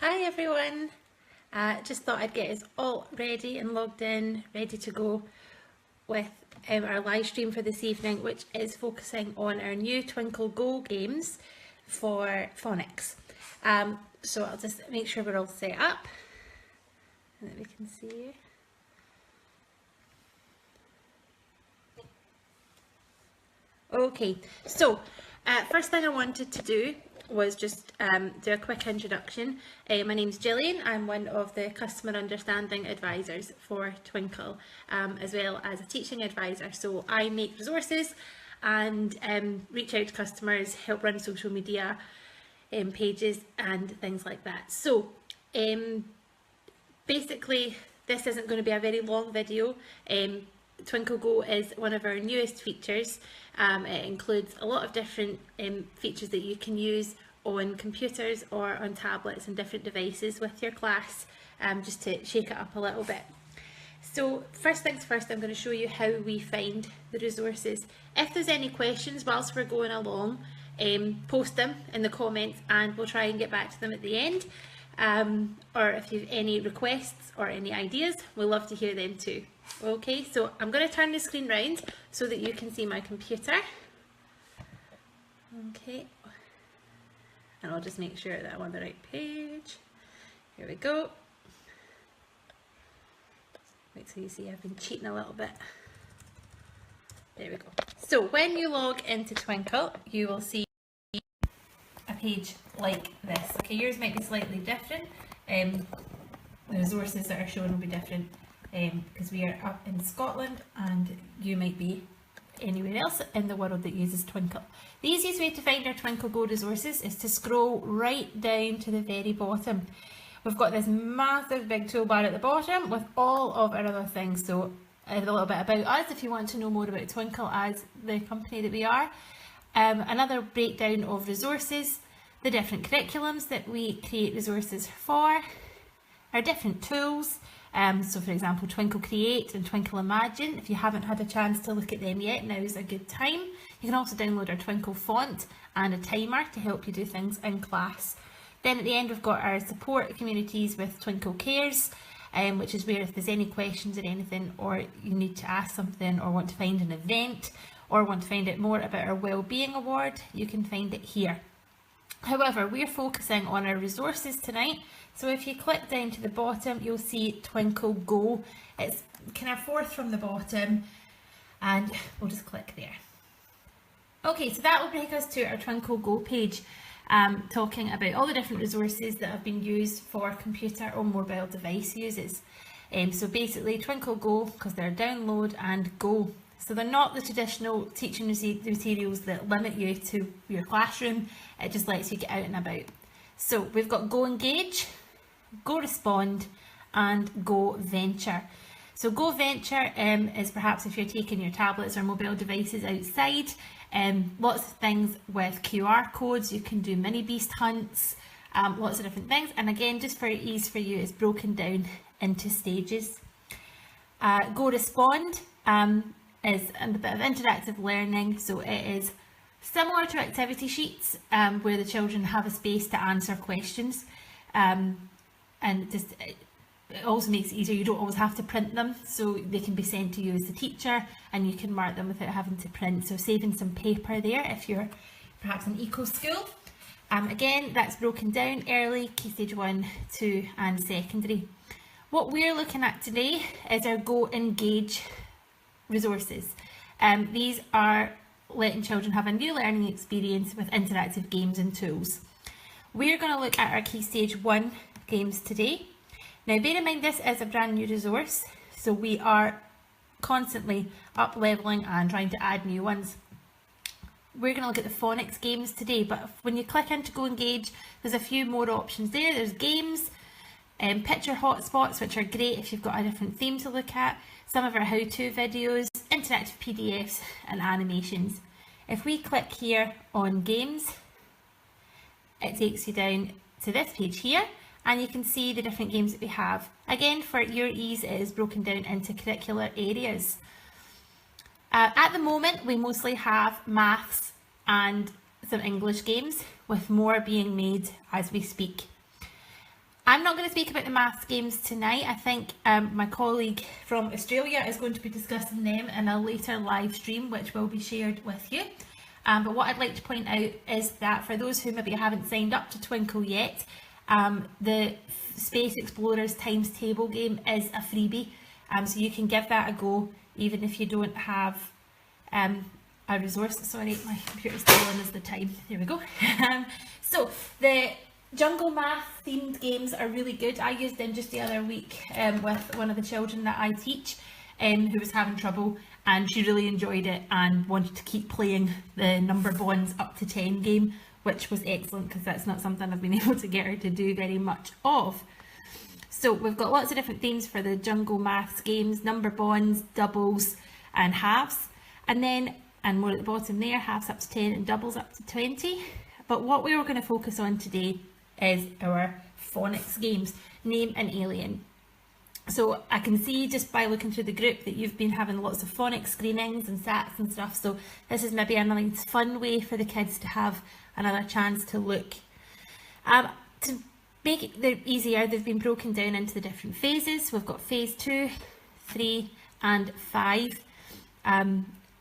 Hi everyone, just thought I'd get us all ready and logged in, ready to go with our live stream for this evening, which is focusing on our new Twinkl Go games for phonics. So I'll just make sure we're all set up and that we can see you. Okay, so first thing I wanted to do was just do a quick introduction. My name's Gillian. I'm one of the customer understanding advisors for Twinkl, as well as a teaching advisor. So I make resources and reach out to customers, help run social media pages and things like that. So basically this isn't going to be a very long video. Twinkl Go is one of our newest features. It includes a lot of different features that you can use on computers or on tablets and different devices with your class, just to shake it up a little bit. So first things first, I'm going to show you how we find the resources. If there's any questions whilst we're going along, post them in the comments and we'll try and get back to them at the end. Or if you have any requests or any ideas, we'll love to hear them too. Okay, so I'm going to turn the screen round so that you can see my computer. Okay, and I'll just make sure that I'm on the right page. Here we go. Wait till you see I've been cheating a little bit. There we go. So when you log into Twinkl, you will see a page like this. Okay, yours might be slightly different. The resources that are shown will be different because we are up in Scotland and you might be anywhere else in the world that uses Twinkl. The easiest way to find our Twinkl Go resources is to scroll right down to the very bottom. We've got this massive big toolbar at the bottom with all of our other things. So a little bit about us if you want to know more about Twinkl as the company that we are. Another breakdown of resources, the different curriculums that we create resources for, our different tools. So for example, Twinkl Create and Twinkl Imagine. If you haven't had a chance to look at them yet, now is a good time. You can also download our Twinkl font and a timer to help you do things in class. Then at the end we've got our support communities with Twinkl Cares, which is where if there's any questions or anything, or you need to ask something or want to find an event or want to find out more about our Wellbeing Award, you can find it here. However, we're focusing on our resources tonight. So if you click down to the bottom, you'll see Twinkl Go. It's kind of fourth from the bottom and we'll just click there. Okay, so that will take us to our Twinkl Go page, talking about all the different resources that have been used for computer or mobile device uses. So basically Twinkl Go, because they're download and go. So they're not the traditional teaching materials that limit you to your classroom. It just lets you get out and about. So we've got Go Engage, Go Respond and Go Venture. So Go Venture is perhaps if you're taking your tablets or mobile devices outside. Lots of things with QR codes. You can do mini beast hunts, lots of different things. And again, just for ease for you, it's broken down into stages. Go Respond is a bit of interactive learning, so it is similar to activity sheets where the children have a space to answer questions, and it also makes it easier. You don't always have to print them, so they can be sent to you as the teacher and you can mark them without having to print, so saving some paper there if you're perhaps an eco school. Again, that's broken down early, Key Stage 1, 2 and secondary. What we're looking at today is our Go Engage resources. These are letting children have a new learning experience with interactive games and tools. We're going to look at our Key Stage 1 games today. Now bear in mind this is a brand new resource, so we are constantly up leveling and trying to add new ones. We're going to look at the phonics games today, but when you click into Go Engage, there's a few more options there. There's games, picture hotspots, which are great if you've got a different theme to look at, some of our how-to videos, interactive PDFs and animations. If we click here on games, it takes you down to this page here and you can see the different games that we have. Again, for your ease, it is broken down into curricular areas. At the moment, we mostly have maths and some English games, with more being made as we speak. I'm not going to speak about the maths games tonight. I think my colleague from Australia is going to be discussing them in a later live stream, which will be shared with you. But what I'd like to point out is that for those who maybe haven't signed up to Twinkl yet, the Space Explorers times table game is a freebie. So you can give that a go, even if you don't have a resource. Sorry, my computer's telling us the time. There we go. So the Jungle Math themed games are really good. I used them just the other week with one of the children that I teach who was having trouble, and she really enjoyed it and wanted to keep playing the number bonds up to 10 game, which was excellent because that's not something I've been able to get her to do very much of. So we've got lots of different themes for the Jungle Maths games: number bonds, doubles and halves, and then, and more at the bottom there, halves up to 10 and doubles up to 20. But what we were going to focus on today is our phonics games, name an alien. So I can see just by looking through the group that you've been having lots of phonics screenings and sats and stuff, so this is maybe a nice fun way for the kids to have another chance to look. To make it easier, they've been broken down into the different phases. We've got phase 2, 3 and 5,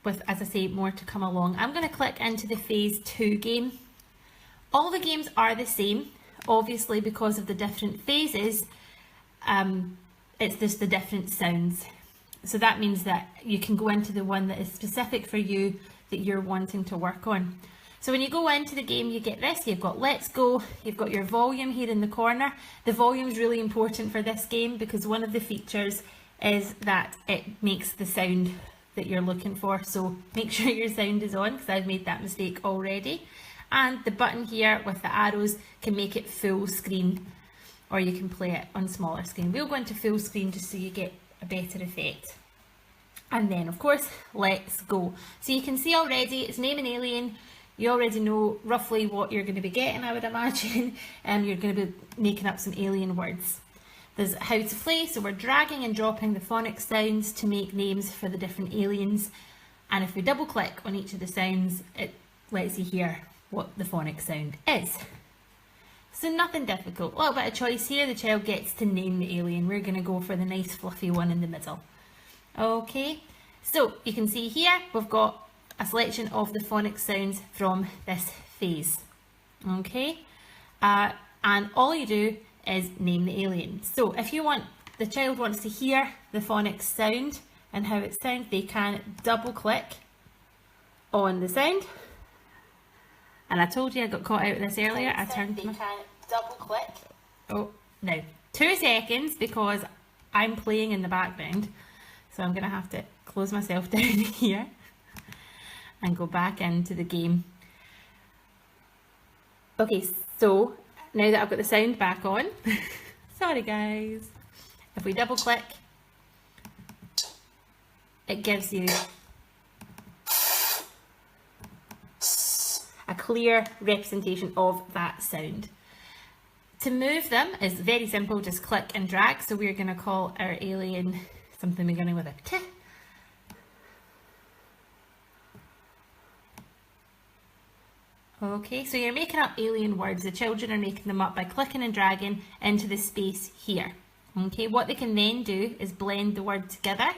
with, as I say, more to come along. I'm going to click into the phase 2 game. All the games are the same, obviously because of the different phases. It's just the different sounds. So that means that you can go into the one that is specific for you, that you're wanting to work on. So when you go into the game, you get this. You've got let's go, you've got your volume here in the corner. The volume is really important for this game because one of the features is that it makes the sound that you're looking for. So make sure your sound is on, because I've made that mistake already. And the button here with the arrows can make it full screen, or you can play it on smaller screen. We'll go into full screen just so you get a better effect. And then of course, let's go. So you can see already it's name an alien. You already know roughly what you're going to be getting, I would imagine. You're going to be making up some alien words. There's how to play, so we're dragging and dropping the phonics sounds to make names for the different aliens. And if we double click on each of the sounds, it lets you hear what the phonics sound is. So nothing difficult. A little bit of choice here. The child gets to name the alien. We're going to go for the nice fluffy one in the middle. Okay, so you can see here we've got a selection of the phonics sounds from this phase. Okay, and all you do is name the alien. So if you want, the child wants to hear the phonics sound and how it sounds, they can double click on the sound. And I told you I got caught out of this earlier. I turned my... double click. Oh, now 2 seconds because I'm playing in the background. So I'm going to have to close myself down here and go back into the game. Okay, so now that I've got the sound back on, sorry guys, if we double click, it gives you a clear representation of that sound. To move them is very simple, just click and drag. So we're going to call our alien something beginning with a T. Okay, so you're making up alien words. The children are making them up by clicking and dragging into the space here. Okay, what they can then do is blend the word together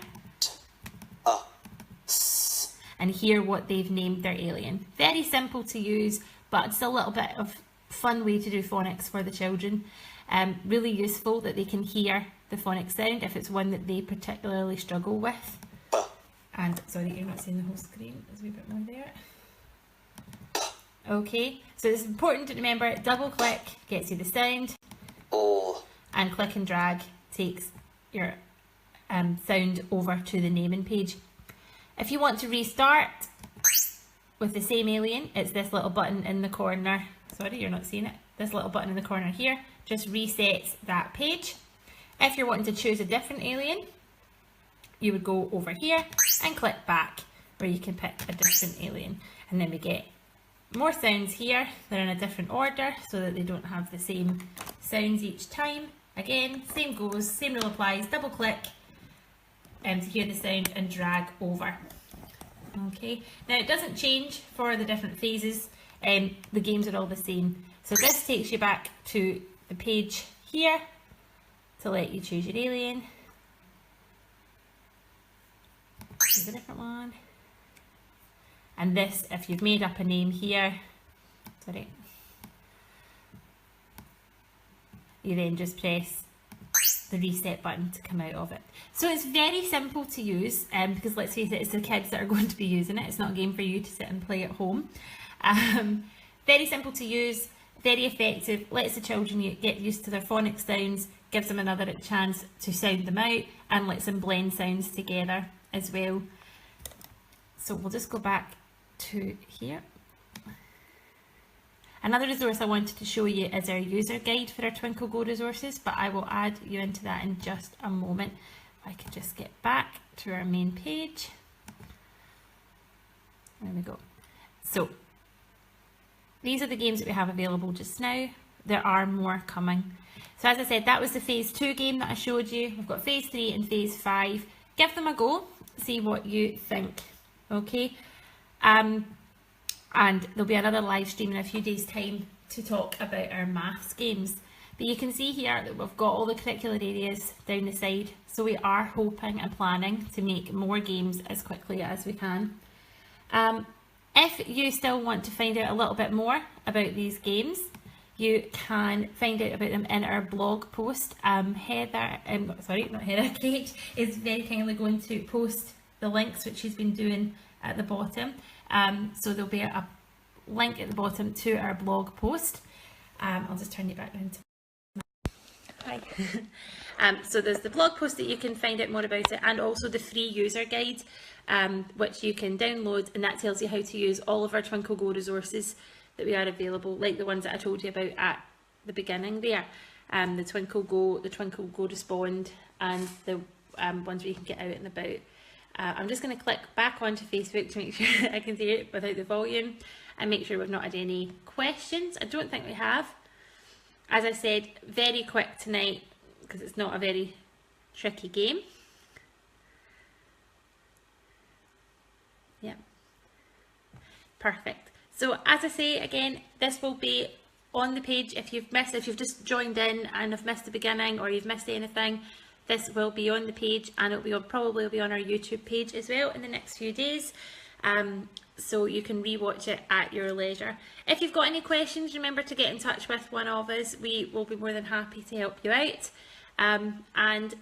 and hear what they've named their alien. Very simple to use, but it's a little bit of fun way to do phonics for the children. Really useful that they can hear the phonics sound if it's one that they particularly struggle with. And sorry, you're not seeing the whole screen. There's a wee bit more there. Okay, so it's important to remember, double click gets you the sound, and click and drag takes your sound over to the naming page. If you want to restart with the same alien, it's this little button in the corner. Sorry, you're not seeing it. This little button in the corner here just resets that page. If you're wanting to choose a different alien, you would go over here and click back, where you can pick a different alien. And then we get more sounds here. They're in a different order so that they don't have the same sounds each time. Again, same goes, same rule applies. Double click to hear the sound and drag over. Okay, now it doesn't change for the different phases. The games are all the same. So this takes you back to the page here to let you choose your alien. Choose a different one. And this, if you've made up a name here, sorry, you then just press the reset button to come out of it. So it's very simple to use, because let's face it, it's the kids that are going to be using it. It's not a game for you to sit and play at home. Very simple to use, very effective, lets the children get used to their phonics sounds, gives them another chance to sound them out, and lets them blend sounds together as well. So we'll just go back to here. Another resource I wanted to show you is our user guide for our Twinkl Go resources, but I will add you into that in just a moment. If I could just get back to our main page. There we go. So these are the games that we have available just now. There are more coming. So as I said, that was the phase 2 game that I showed you. We've got phase 3 and phase 5. Give them a go, see what you think. Okay. And there'll be another live stream in a few days' time to talk about our maths games. But you can see here that we've got all the curricular areas down the side. So we are hoping and planning to make more games as quickly as we can. If you still want to find out a little bit more about these games, you can find out about them in our blog post. Heather, Kate is very kindly going to post the links which she's been doing at the bottom. So there'll be a link at the bottom to our blog post. I'll just turn you back around. Hi. So there's the blog post that you can find out more about it, and also the free user guide, which you can download, and that tells you how to use all of our Twinkl Go resources that we are available, like the ones that I told you about at the beginning there. The Twinkl Go, the Twinkl Go Respond, and the ones where you can get out and about. I'm just going to click back onto Facebook to make sure I can see it without the volume, and make sure we've not had any questions. I don't think we have. As I said, very quick tonight because it's not a very tricky game. Yeah, perfect. So as I say again, this will be on the page. If you've just joined in and have missed the beginning, or you've missed anything, this will be on the page, and it'll be probably be on our YouTube page as well in the next few days. So you can rewatch it at your leisure. If you've got any questions, remember to get in touch with one of us. We will be more than happy to help you out. And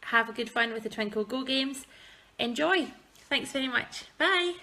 have a good fun with the Twinkl Go games. Enjoy. Thanks very much. Bye.